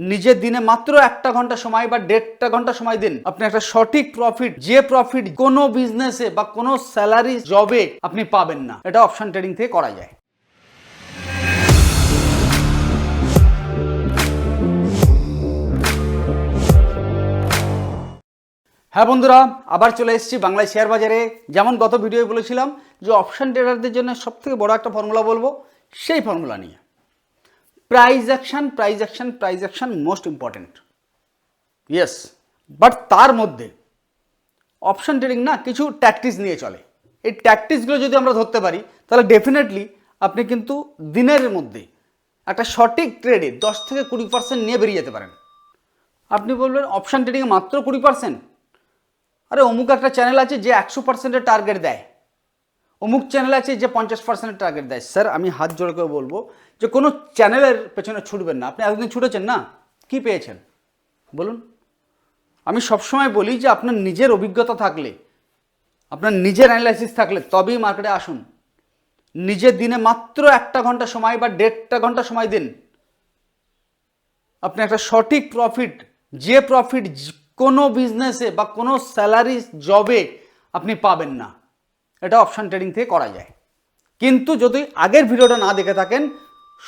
নিজের দিনে মাত্র 1 ঘন্টা সময় বা 1.5 ঘন্টা সময় দিন, আপনি একটা সঠিক প্রফিট, যে প্রফিট কোনো বিজনেসে বা কোনো স্যালারি জবে আপনি পাবেন না, এটা অপশন ট্রেডিং থেকে করা যায়। হ্যাঁ বন্ধুরা, আবার চলে এসেছি বাংলায় শেয়ার বাজারে। যেমন গত ভিডিওয়ে বলেছিলাম যে অপশন ট্রেডারদের জন্য সবথেকে বড় একটা ফর্মুলা বলবো, সেই ফর্মুলা নিয়ে price action, price action, price action most important. Yes, but তার মধ্যে অপশন ট্রেডিং না কিছু ট্যাকটিক্স নিয়ে চলে। এই ট্যাকটিক্সগুলো যদি আমরা ধরতে পারি তাহলে ডেফিনেটলি আপনি কিন্তু দিনের মধ্যে একটা সঠিক ট্রেডে 10 থেকে 20% নিয়ে বেরিয়ে যেতে পারেন। আপনি বলবেন অপশন ট্রেডিংয়ে মাত্র 20%? আরে অমুক একটা চ্যানেল আছে যে 100%-এর টার্গেট দেয়, অমুক চ্যানেল আছে যে 50%-এর টার্গেট দেয়। স্যার আমি হাত জোড় করে বলবো যে কোনো চ্যানেলের পেছনে ছুটবেন না। আপনি এতদিন ছুটেছেন না, কি পেয়েছেন বলুন? আমি সবসময় বলি যে আপনার নিজের অভিজ্ঞতা থাকলে, আপনার নিজের অ্যানালাইসিস থাকলে তবেই মার্কেটে আসুন। নিজের দিনে মাত্র 1 ঘন্টা সময় বা 1.5 ঘন্টা সময় দিন, আপনি একটা সঠিক প্রফিট, যে প্রফিট কোনো বিজনেসে বা কোনো স্যালারি জবে আপনি পাবেন না, এটা অপশন ট্রেডিং থেকে করা যায়। কিন্তু যদি আগের ভিডিওটা না দেখে থাকেন,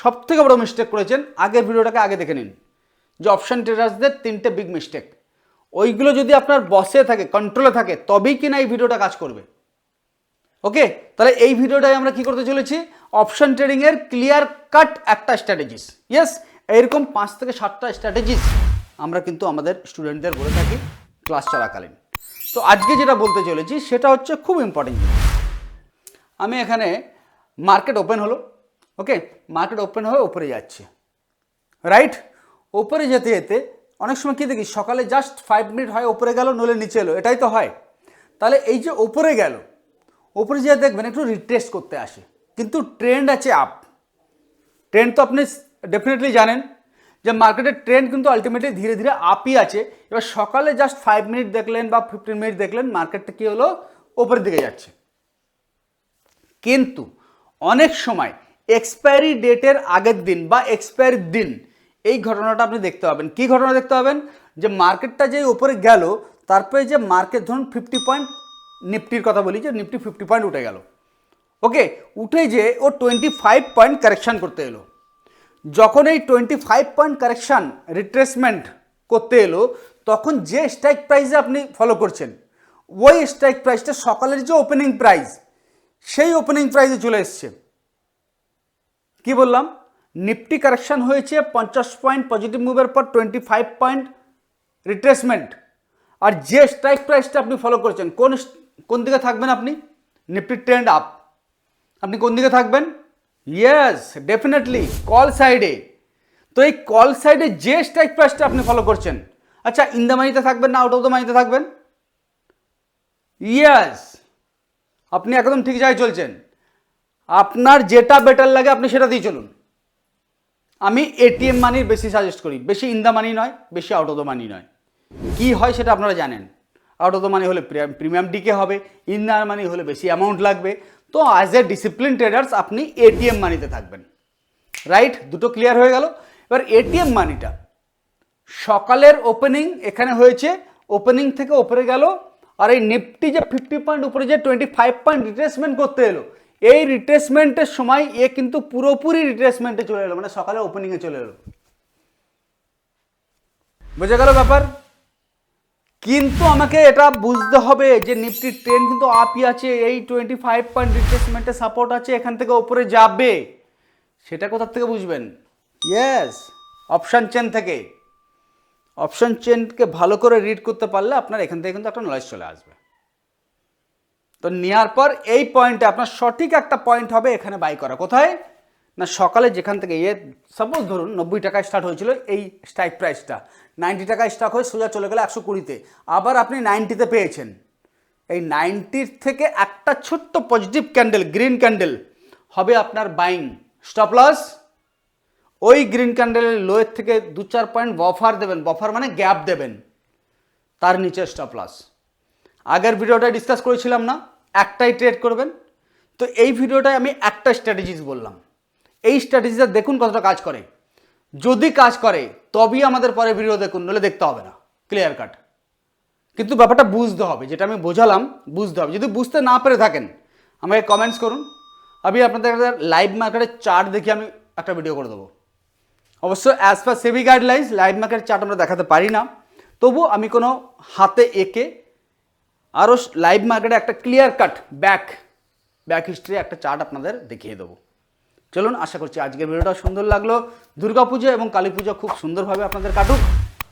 সব থেকে বড় মিস্টেক করেছেন, আগের ভিডিওটাকে আগে দেখে নিন। যে অপশন ট্রেডার্সদের 3টে বিগ মিস্টেক, ওইগুলো যদি আপনার বসে থাকে, কন্ট্রোলে থাকে, তবেই কিনা এই ভিডিওটা কাজ করবে। ওকে, তাহলে এই ভিডিওটায় আমরা কি করতে চলেছি, অপশন ট্রেডিংয়ের ক্লিয়ার কাট একটা স্ট্র্যাটেজিস। ইয়েস, এরকম 5 থেকে 7টা স্ট্র্যাটেজিস আমরা কিন্তু আমাদের স্টুডেন্টদের বলে থাকি ক্লাস চলাকালীন। তো আজকে যেটা বলতে চলেছি সেটা হচ্ছে খুব ইম্পর্টেন্ট জিনিস। আমি এখানে মার্কেট ওপেন হলো, ওকে, মার্কেট ওপেন হয়ে ওপরে যাচ্ছে, রাইট? ওপরে যেতে যেতে অনেক সময় কী দেখি, সকালে জাস্ট 5 মিনিট হয় ওপরে গেল, নইলে নিচে এলো, এটাই তো হয়। তাহলে এই যে ওপরে গেল, ওপরে যেয়ে দেখবেন একটু রিট্রেস করতে আসে, কিন্তু ট্রেন্ড আছে আপ। ট্রেন্ড তো আপনি ডেফিনেটলি জানেন যে মার্কেটের ট্রেন্ড কিন্তু আলটিমেটলি ধীরে ধীরে আপই আছে। এবার সকালে জাস্ট 5 মিনিট দেখলেন বা 15 মিনিট দেখলেন, মার্কেটটা কী হলো, ওপরের দিকে যাচ্ছে। কিন্তু অনেক সময় এক্সপায়ারি ডেটের আগের দিন বা এক্সপায়ারির দিন এই ঘটনাটা আপনি দেখতে পাবেন। কি ঘটনা দেখতে পাবেন? যে মার্কেটটা যে উপরে গেল, তারপরে যে মার্কেট ধরুন 50 পয়েন্ট, নিফটির কথা বলি, যে নিফটি 50 পয়েন্ট উঠে গেল, ওকে, উঠে যে ও 25 পয়েন্ট কারেকশান করতে এলো। যখন এই 25 পয়েন্ট কারেকশান রিট্রেসমেন্ট করতে এলো, তখন যে স্ট্রাইক প্রাইসে আপনি ফলো করছেন, ওই স্ট্রাইক প্রাইসটা সকালের যে ওপেনিং প্রাইস, সেই ওপেনিং প্রাইসে চলে এসছে। কি বললাম? নিফটি কারেকশন হয়েছে 50 পয়েন্ট পজিটিভ মুভের পর 25 পয়েন্ট রিট্রেসমেন্ট। আর যে স্ট্রাইক প্রাইসটা আপনি ফলো করছেন, কোন দিকে থাকবেন আপনি? নিফটি ট্রেন্ড আপ, আপনি কোন দিকে থাকবেন? ইয়েস, ডেফিনেটলি কল সাইডে। তো এই কল সাইডে যে স্ট্রাইক প্রাইসটা আপনি ফলো করছেন, আচ্ছা ইন দ্য মানিতে থাকবেন না আউট অফ দ্য মানিতে থাকবেন? ইয়েস, আপনি একদম ঠিক জায়গায় চলছেন। আপনার যেটা বেটার লাগে আপনি সেটা দিয়ে চলুন। আমি এটিএম মানির বেশি সাজেস্ট করি, বেশি ইন দ্য মানি নয়, বেশি আউট অফ দ্য মানি নয়। কি হয় সেটা আপনারা জানেন। আউট অফ দ্য মানি হলে প্রিমিয়াম ডিকে হবে, ইন দ্য মানি হলে বেশি অ্যামাউন্ট লাগবে। তো অ্যাজ এ ডিসিপ্লিন ট্রেডার্স আপনি এটিএম মানিতে থাকবেন, রাইট? দুটো ক্লিয়ার হয়ে গেল। এবার এটিএম মানিটা সকালের ওপেনিং এখানে হয়েছে, ওপেনিং থেকে ওপরে গেল, আর এই নিফটি যে 50 পয়েন্ট উপরে যে 25 পয়েন্ট রিট্রেসমেন্ট করতে এলো, এই রিট্রেসমেন্টের সময় এ কিন্তু পুরোপুরি রিট্রেসমেন্টে চলে এলো, মানে সকালে ওপেনিংয়ে চলে এলো। বোঝা গেল ব্যাপার? কিন্তু আমাকে এটা বুঝতে হবে যে নিফটির ট্রেন্ড কিন্তু আপই আছে, এই 25 পয়েন্ট রিট্রেসমেন্টে সাপোর্ট আছে, এখান থেকে ওপরে যাবে। সেটা কোথা থেকে বুঝবেন? ইয়েস, অপশন চেন থেকে। অপশন চেনকে ভালো করে রিড করতে পারলে আপনার এখান থেকে কিন্তু একটা নলেজ চলে আসবে। তো নেওয়ার পর এই পয়েন্টে আপনার সঠিক একটা পয়েন্ট হবে এখানে বাই করা। কোথায় না, সকালে যেখান থেকে সাপোজ ধরুন 90 টাকায় স্টার্ট হয়েছিল এই স্ট্রাইক প্রাইসটা, 90 টাকায় স্টার্ট হয়ে সোজা চলে গেল 120-তে, আবার আপনি 90-তে পেয়েছেন। এই 90 থেকে একটা ছোট্ট পজিটিভ ক্যান্ডেল, গ্রিন ক্যান্ডেল হবে আপনার বাইং স্টপ লস। ওই গ্রিন ক্যান্ডেলের লোয়ের থেকে 2-4 পয়েন্ট বফার দেবেন, বফার মানে গ্যাপ দেবেন, তার নিচে স্টপ লস। আগের ভিডিওটা ডিসকাস করেছিলাম না, একটাই ট্রেড করবেন। তো এই ভিডিওটায় আমি একটা স্ট্র্যাটেজিস বললাম, এই স্ট্র্যাটেজিটা দেখুন কতটা কাজ করে। যদি কাজ করে তবেই আমাদের পরে ভিডিও দেখুন, নলে দেখতে হবে না, ক্লিয়ার কাট। কিন্তু ব্যাপারটা বুঝতে হবে, যেটা আমি বোঝালাম বুঝতে হবে। যদি বুঝতে না পেরে থাকেন আমাকে কমেন্টস করুন, আমি আপনাদের লাইভ মার্কেটের চার্ট দেখে আমি একটা ভিডিও করে দেবো। অবশ্য অ্যাজ পার সেবি গাইডলাইন্স লাইভ মার্কেট চার্ট আমরা দেখাতে পারি না, তবু আমি কোনো হাতে এঁকে আরও লাইভ মার্কেটে একটা ক্লিয়ার কাট ব্যাক হিস্ট্রি একটা চার্ট আপনাদের দেখিয়ে দেবো। চলুন, আশা করছি আজকের ভিডিওটা সুন্দর লাগলো। দুর্গাপুজো এবং কালী পুজো খুব সুন্দরভাবে আপনাদের কাটুক।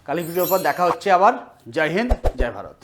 কালী পুজোর পর দেখা হচ্ছে আবার। জয় হিন্দ, জয় ভারত।